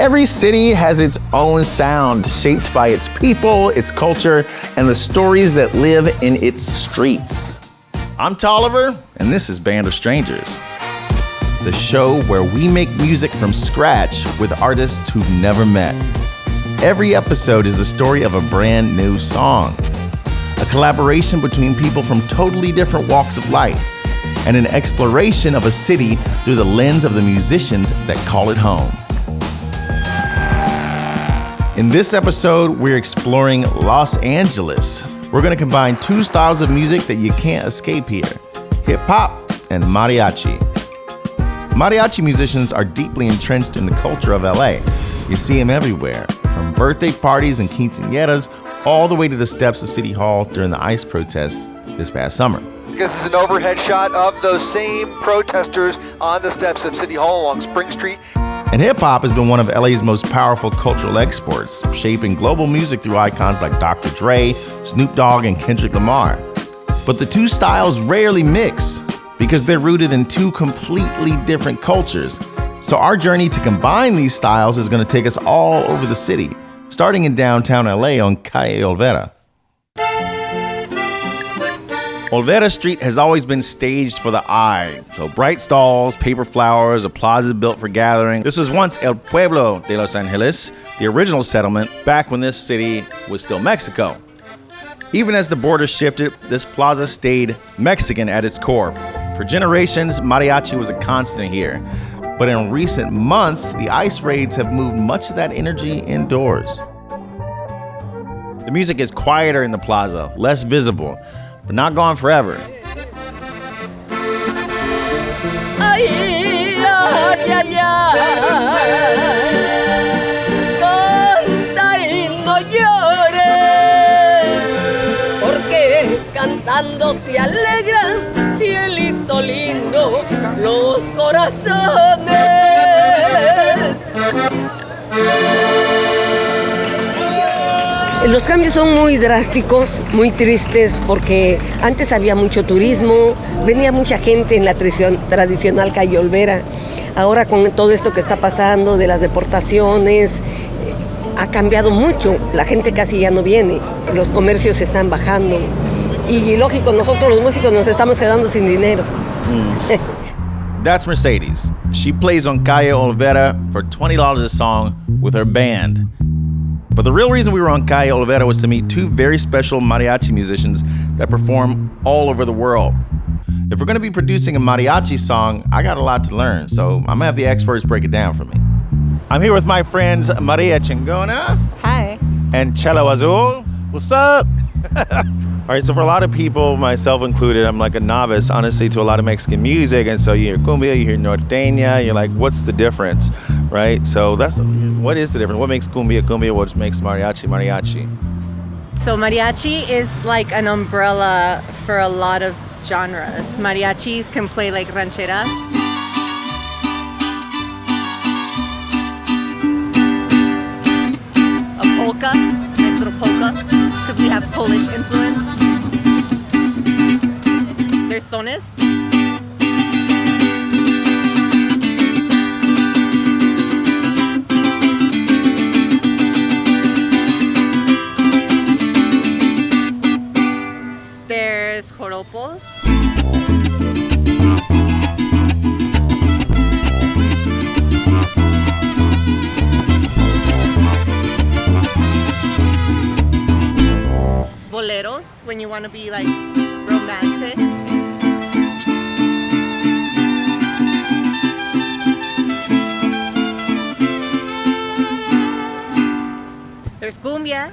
Every city has its own sound, shaped by its people, its culture, and the stories that live in its streets. I'm Tolliver, and this is Band of Strangers, the show where we make music from scratch with artists who've never met. Every episode is the story of a brand new song, a collaboration between people from totally different walks of life, and an exploration of a city through the lens of the musicians that call it home. In this episode, we're exploring Los Angeles. We're going to combine two styles of music that you can't escape here, hip hop and mariachi. Mariachi musicians are deeply entrenched in the culture of LA. You see them everywhere, from birthday parties and quinceañeras all the way to the steps of City Hall during the ICE protests this past summer. This is an overhead shot of those same protesters on the steps of City Hall along Spring Street. And hip-hop has been one of LA's most powerful cultural exports, shaping global music through icons like Dr. Dre, Snoop Dogg, and Kendrick Lamar. But the two styles rarely mix because they're rooted in two completely different cultures. So our journey to combine these styles is going to take us all over the city, starting in downtown LA on Calle Olvera. Olvera Street has always been staged for the eye. So bright stalls, paper flowers, a plaza built for gathering. This was once El Pueblo de Los Angeles, the original settlement, back when this city was still Mexico. Even as the border shifted, this plaza stayed Mexican at its core. For generations, mariachi was a constant here. But in recent months, the ICE raids have moved much of that energy indoors. The music is quieter in the plaza, less visible, but not gone forever. Ay, ay, ay, ay. Canta y no llores, porque cantando se alegran, cielito lindo, los corazones. Los cambios son muy drásticos, muy tristes, porque antes había mucho turismo, venía mucha gente en la tradicional calle Olvera. Ahora con todo esto que está pasando de las deportaciones, ha cambiado mucho, la gente casi ya no viene, los comercios se están bajando y lógico, nosotros los músicos nos estamos quedando sin dinero. That's Mercedes. She plays on Calle Olvera for $20 a song with her band. But the real reason we were on Calle Olvera was to meet two very special mariachi musicians that perform all over the world. If we're going to be producing a mariachi song, I got a lot to learn, so I'm going to have the experts break it down for me. I'm here with my friends Maria Chingona. Hi. And Cello Azul. What's up? All right, so for a lot of people, myself included, I'm like a novice, honestly, to a lot of Mexican music. And so you hear cumbia, you hear norteña, you're like, what's the difference, right? So what is the difference? What makes cumbia cumbia? What makes mariachi mariachi? So mariachi is like an umbrella for a lot of genres. Mariachis can play like rancheras. A polka, nice little polka, because we have Polish influence. There's sones. There's joropos. Boleros, when you want to be like romantic. There's cumbias.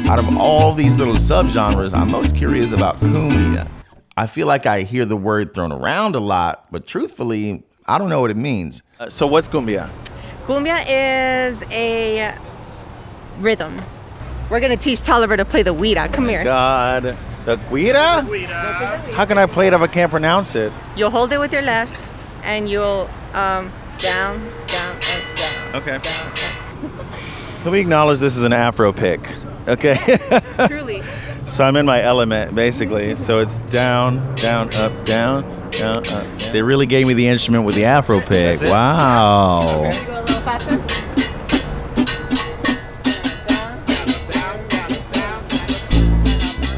Out of all these little subgenres, I'm most curious about cumbia. I feel like I hear the word thrown around a lot, but truthfully, I don't know what it means. So what's cumbia? Cumbia is a rhythm. We're going to teach Tolliver to play the guira. Come here. God. The guira? How can I play it if I can't pronounce it? You'll hold it with your left, and you'll down, down, and down. Okay. Down. Can we acknowledge this is an Afro pick? Okay. Truly. So I'm in my element, basically. So it's down, down, up, down, down, up, down. They really gave me the instrument with the Afro pick. Wow. Okay, go a little faster.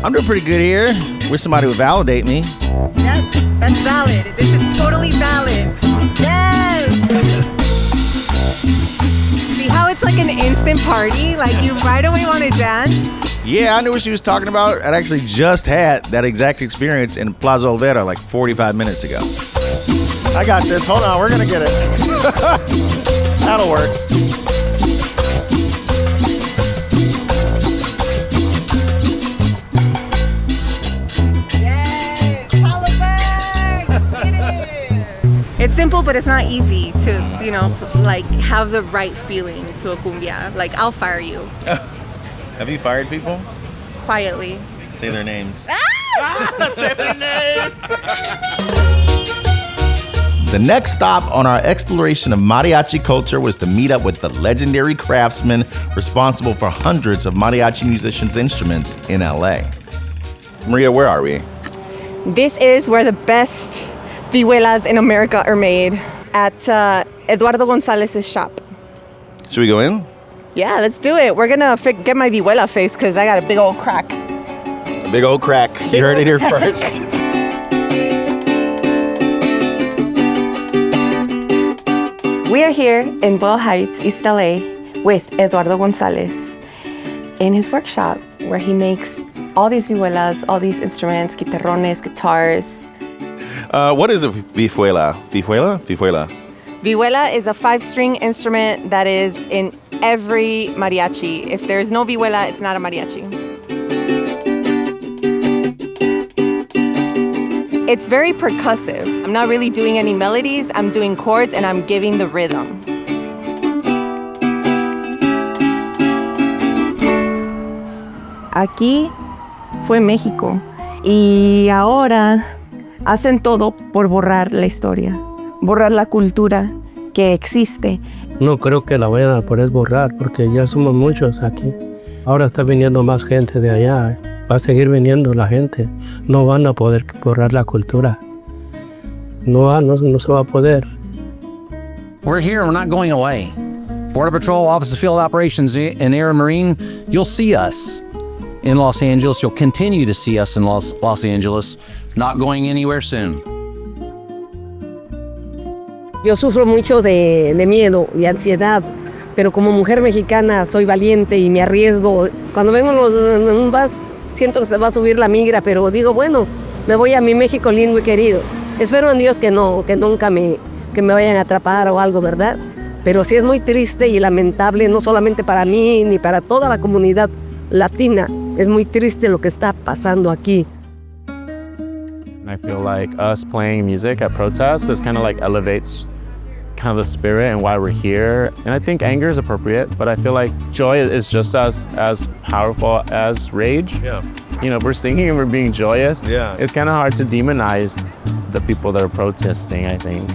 I'm doing pretty good here. Wish somebody would validate me. Yep, that's valid. This is totally valid. Yes! See how it's like an instant party? Like you right away want to dance? Yeah, I knew what she was talking about. I actually just had that exact experience in Plaza Olvera like 45 minutes ago. I got this. Hold on, we're gonna get it. That'll work. It's simple, but it's not easy to, you know, like have the right feeling to a cumbia. Like, I'll fire you. Have you fired people? Quietly. Say their names. Say their names. The next stop on our exploration of mariachi culture was to meet up with the legendary craftsman responsible for hundreds of mariachi musicians' instruments in LA. Maria, where are we? This is where the best vihuelas in America are made, at Eduardo Gonzalez's shop. Should we go in? Yeah, let's do it. We're gonna get my vihuela face because I got a big old crack. A big old crack. You heard it here first. We are here in Boyle Heights, East LA, with Eduardo Gonzalez in his workshop where he makes all these vihuelas, all these instruments, guitarrones, guitars. What is a vihuela? Vihuela? Vihuela is a 5-string instrument that is in every mariachi. If there's no vihuela, it's not a mariachi. It's very percussive. I'm not really doing any melodies, I'm doing chords and I'm giving the rhythm. Aquí fue México y ahora hacen todo por borrar la historia, borrar la cultura que existe. No creo que la vayan a poder borrar porque ya somos muchos aquí. Ahora está viniendo más gente de allá. Va a seguir viniendo la gente. No van a poder borrar la cultura. No se va a poder. We're here and we're not going away. Border Patrol, Office of Field Operations and Air and Marine, you'll see us in Los Angeles. You'll continue to see us in Los Angeles. Not going anywhere soon. Yo sufro mucho de miedo y ansiedad, pero como mujer mexicana soy valiente y me arriesgo. Cuando vengo en un bus, siento que se va a subir la migra, pero digo, bueno, me voy a mi México lindo y querido. Espero en Dios que nunca me vayan a atrapar o algo, ¿verdad? Pero sí es muy triste y lamentable, no solamente para mí, ni para toda la comunidad latina. Es muy triste lo que está pasando aquí. I feel like us playing music at protests is kind of like elevates kind of the spirit and why we're here. And I think anger is appropriate, but I feel like joy is just as powerful as rage. Yeah. You know, if we're singing and we're being joyous, Yeah. it's kind of hard to demonize the people that are protesting, I think.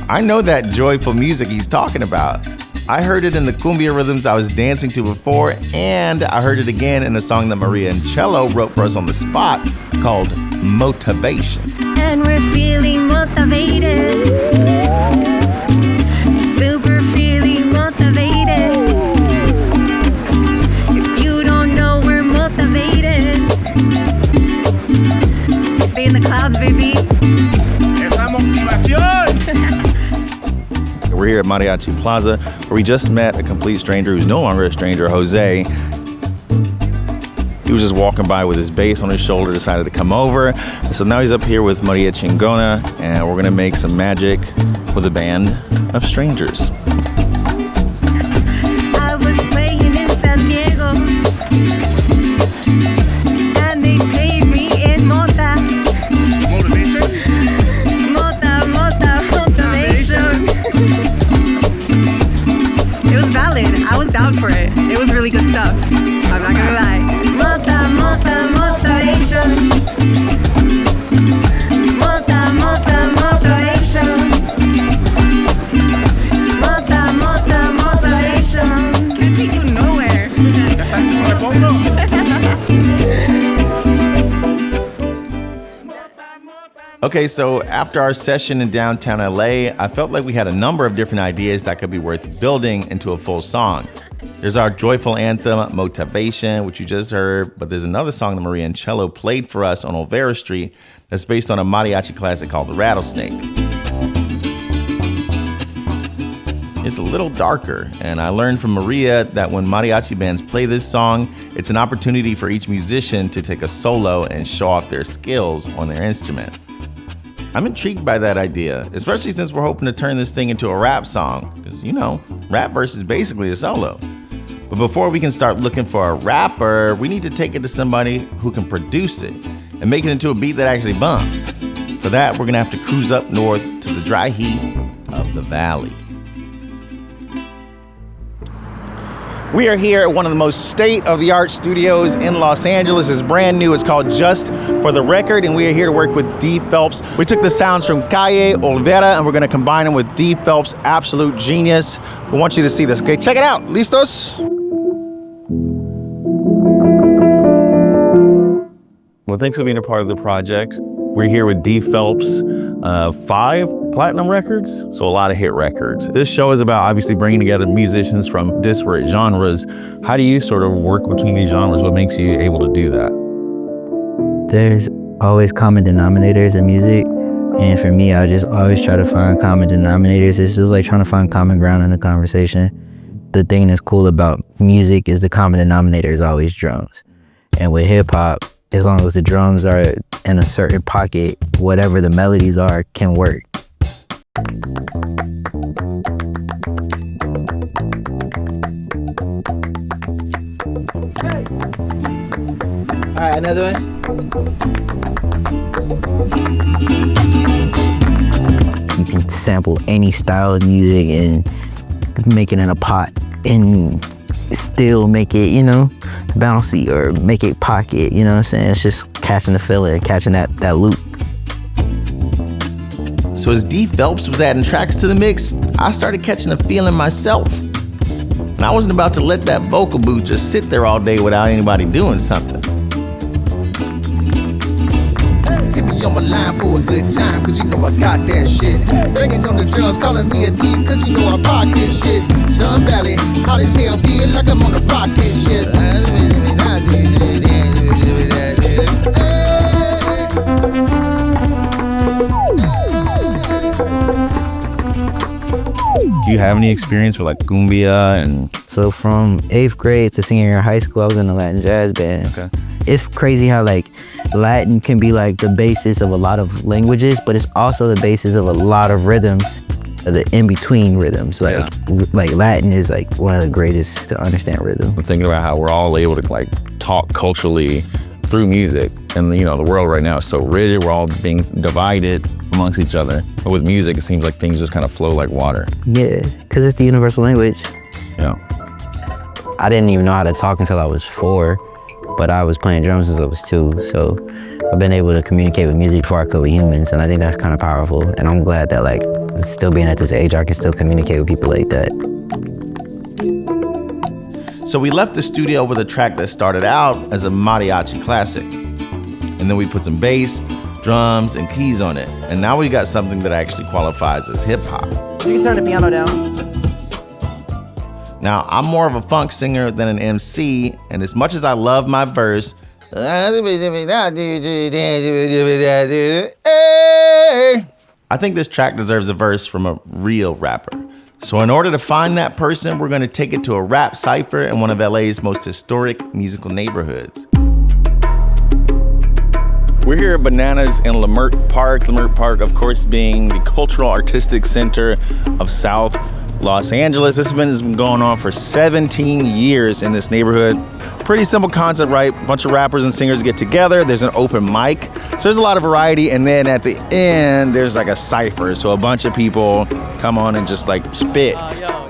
I know that joyful music he's talking about. I heard it in the cumbia rhythms I was dancing to before, and I heard it again in a song that Maria and Cello wrote for us on the spot called Motivation. And we're feeling motivated. Super feeling motivated. If you don't know we're motivated, stay in the clouds, baby. Esa motivación. We're here at Mariachi Plaza, where we just met a complete stranger who's no longer a stranger, Jose. He was just walking by with his bass on his shoulder, decided to come over. And so now he's up here with Maria Chingona, and we're gonna make some magic with a band of strangers. I was playing in San Diego, and they paid me in mota. Motivation. It was valid. I was down for it. It was really good stuff. I'm not gonna lie. Motivation. Motivation. Motivation. Can't take you nowhere. ¿Ya sabes cómo me pongo? Okay, so after our session in downtown LA, I felt like we had a number of different ideas that could be worth building into a full song. There's our joyful anthem, Motivation, which you just heard, but there's another song that Maria and Cello played for us on Olvera Street that's based on a mariachi classic called The Rattlesnake. It's a little darker, and I learned from Maria that when mariachi bands play this song, it's an opportunity for each musician to take a solo and show off their skills on their instrument. I'm intrigued by that idea, especially since we're hoping to turn this thing into a rap song, because, you know, rap verse is basically a solo. But before we can start looking for a rapper, we need to take it to somebody who can produce it and make it into a beat that actually bumps. For that, we're gonna have to cruise up north to the dry heat of the valley. We are here at one of the most state-of-the-art studios in Los Angeles. It's brand new. It's called Just for the Record, and we are here to work with D. Phelps. We took the sounds from Calle, Olvera, and we're going to combine them with D. Phelps' absolute genius. We want you to see this, okay? Check it out. Listos? Well, thanks for being a part of the project. We're here with D. Phelps, 5 platinum records, so a lot of hit records. This show is about obviously bringing together musicians from disparate genres. How do you sort of work between these genres? What makes you able to do that? There's always common denominators in music, and for me, I just always try to find common denominators. It's just like trying to find common ground in a conversation. The thing that's cool about music is the common denominator is always drums. And with hip hop, as long as the drums are in a certain pocket, whatever the melodies are can work. All right, another one. You can sample any style of music and make it in a pot and still make it, you know, bouncy or make it pocket, you know what I'm saying? It's just catching the feeling, catching that loop. So as D. Phelps was adding tracks to the mix, I started catching a feeling myself. And I wasn't about to let that vocal booth just sit there all day without anybody doing something. Get me on my line for a good time, cause you know I got that shit. Banging on the drums, calling me a thief, cause you know I pocket shit. Sun Valley, hot as hell, feel like I'm on a rocket shit. Do you have any experience with like cumbia and? So from 8th grade to senior year in high school, I was in a Latin jazz band. Okay. It's crazy how like Latin can be like the basis of a lot of languages, but it's also the basis of a lot of rhythms, the in-between rhythms. Like Latin is like one of the greatest to understand rhythm. I'm thinking about how we're all able to like talk culturally through music. And you know, the world right now is so rigid, we're all being divided amongst each other. But with music, it seems like things just kind of flow like water. Yeah, because it's the universal language. Yeah. I didn't even know how to talk until I was 4, but I was playing drums since I was 2. So I've been able to communicate with music before I could with humans, and I think that's kind of powerful. And I'm glad that like, still being at this age, I can still communicate with people like that. So we left the studio with a track that started out as a mariachi classic. And then we put some bass, drums, and keys on it. And now we got something that actually qualifies as hip hop. You can turn the piano down. Now, I'm more of a funk singer than an MC, and as much as I love my verse, I think this track deserves a verse from a real rapper. So in order to find that person, we're gonna take it to a rap cypher in one of LA's most historic musical neighborhoods. We're here at Bananas in Leimert Park. Leimert Park, of course, being the cultural artistic center of South Los Angeles. This event has been going on for 17 years in this neighborhood. Pretty simple concept, right? A bunch of rappers and singers get together. There's an open mic. So there's a lot of variety. And then at the end, there's like a cypher. So a bunch of people come on and just like spit. Yo.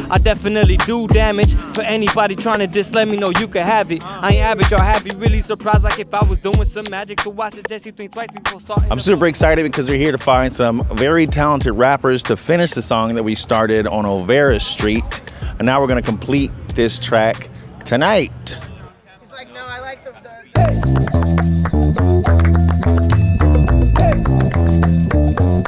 I definitely do damage. For anybody trying to diss, let me know you can have it. I ain't average or happy, really surprised like if I was doing some magic. So watch the Jesse think twice before starting. I'm super excited because we're here to find some very talented rappers to finish the song that we started on Olvera Street. And now we're gonna complete this track tonight. It's like, no, I like the Oh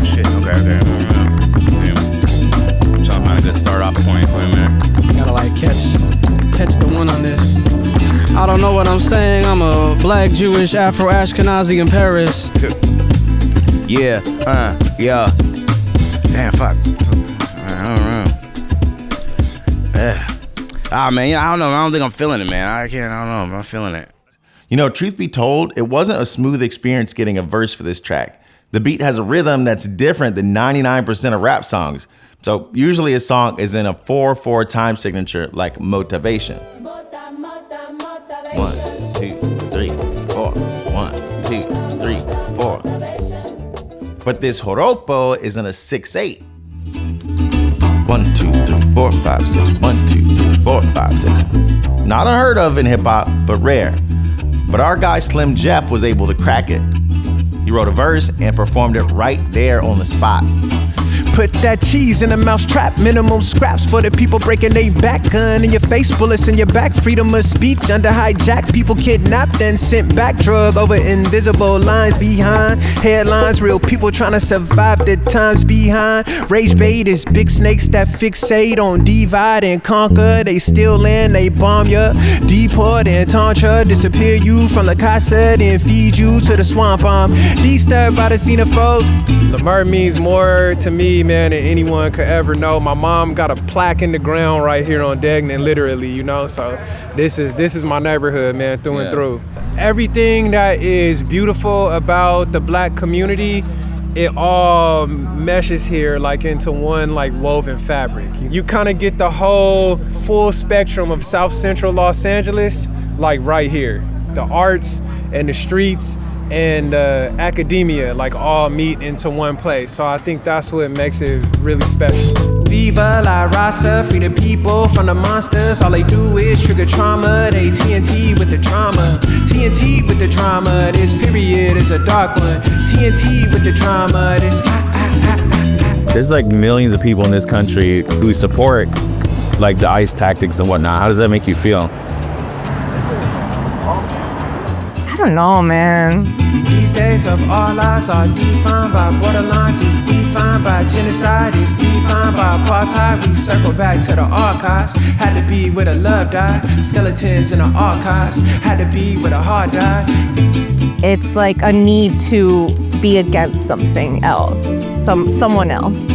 shit, okay. Damn. Trying to find a good start off point for him, man. Gotta like catch the one on this. I don't know what I'm saying. I'm a black, Jewish, Afro-Ashkenazi in Paris. Yeah, yeah. Damn, fuck. I don't know. Man, I don't know. I don't think I'm feeling it, man. I don't know. I'm not feeling it. You know, truth be told, it wasn't a smooth experience getting a verse for this track. The beat has a rhythm that's different than 99% of rap songs. So usually a song is in a 4/4 time signature like motivation. 1, 2, 3, 4. 1, 2, 3, 4. But this joropo is in a 6/8. 1, 2, 3, 4, 5, 6. 1, 2, 3, 4, 5, 6. Not unheard of in hip hop, but rare. But our guy Slim Jeff was able to crack it. He wrote a verse and performed it right there on the spot. Put that cheese in a mousetrap, minimum scraps for the people breaking their back. Gun in your face, bullets in your back, freedom of speech under hijack. People kidnapped and sent back, drug over invisible lines behind headlines. Real people trying to survive the times behind. Rage bait is big snakes that fixate on divide and conquer. They steal land, they bomb ya, deport and taunt disappear you from the casa, then feed you to the swamp. Disturbed by the xenophobes. Lemur means more to me, man, than anyone could ever know. My mom got a plaque in the ground right here on Degnan, literally, you know. So this is my neighborhood, man, through and through. Everything that is beautiful about the black community, it all meshes here like into one like woven fabric. You kind of get the whole full spectrum of South Central Los Angeles like right here. The arts and the streets and academia like all meet into one place. So I think that's what makes it really special. Viva la raza, free the people from the monsters. All they do is trigger trauma. They TNT with the drama. TNT with the drama. This period is a dark one. TNT with the drama. This There's like millions of people in this country who support like the ICE tactics and whatnot. How does that make you feel? I don't know, man. These days of our lives are defined by borderlines, it's defined by genocide, it's defined by apartheid. We circle back to the archives, had to be where the love died. Skeletons in the archives, had to be where the heart died. It's like a need to be against something else, someone else.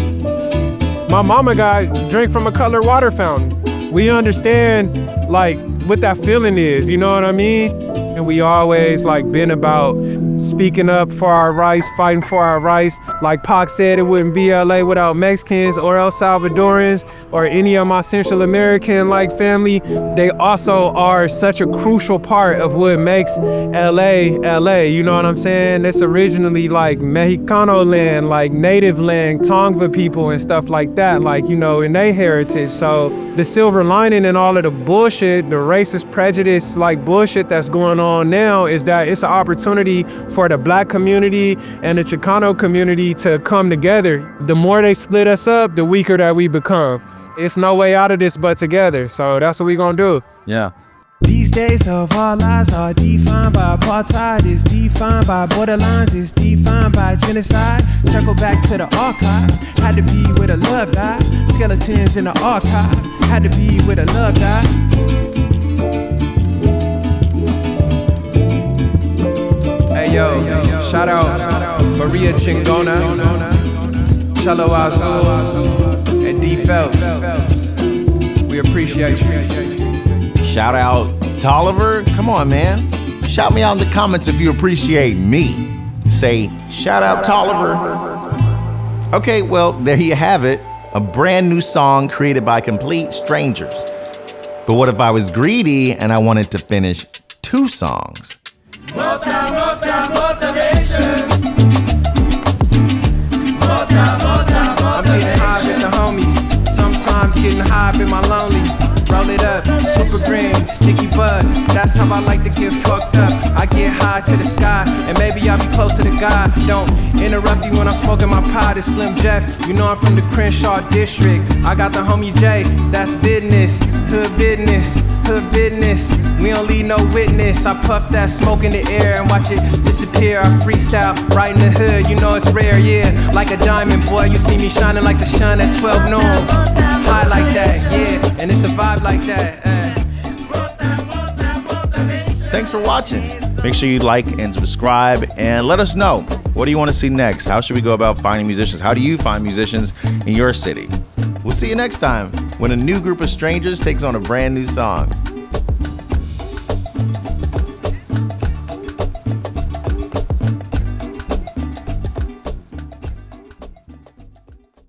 My mama got drink from a colored water fountain. We understand like what that feeling is, you know what I mean? And we always like been about speaking up for our rights, fighting for our rights. Like Pac said, it wouldn't be LA without Mexicans or El Salvadorans or any of my Central American like family. They also are such a crucial part of what makes LA, you know what I'm saying? It's originally like Mexicano land, like native land, Tongva people and stuff like that, like, you know, in their heritage. So the silver lining in all of the bullshit, the racist prejudice, like bullshit that's going on now is that it's an opportunity for the black community and the Chicano community to come together. The more they split us up, the weaker that we become. It's no way out of this but together. So that's what we gonna do. Yeah. These days of our lives are defined by apartheid, it's defined by borderlines, it's defined by genocide. Circle back to the archives, had to be where the love died. Skeletons in the archive, had to be where the love died. Hey yo, shout out Maria Chingona, Cello Azul, and D. Phelps. We appreciate you. Shout out Tolliver. Come on, man. Shout me out in the comments if you appreciate me. Say, shout out Tolliver. Okay, well, there you have it. A brand new song created by complete strangers. But what if I was greedy and I wanted to finish 2 songs? Motivation. I'm getting high with the homies. Sometimes getting high with my lonely. roll it up, super green, sticky bud. That's how I like to get fucked up. I get high to the sky, and maybe I'll be closer to God. Don't interrupt you when I'm smoking my pot. It's Slim Jeff, you know I'm from the Crenshaw district. I got the homie Jay, that's business, hood business, hood business. We don't leave no witness. I puff that smoke in the air and watch it disappear. I freestyle right in the hood, you know it's rare, yeah. Like a diamond, boy, you see me shining like the sun at 12 noon. High like that, yeah, and it's a vibe like that. Thanks for watching. Make sure you like and subscribe and let us know. What do you want to see next? How should we go about finding musicians? How do you find musicians in your city? We'll see you next time when a new group of strangers takes on a brand new song.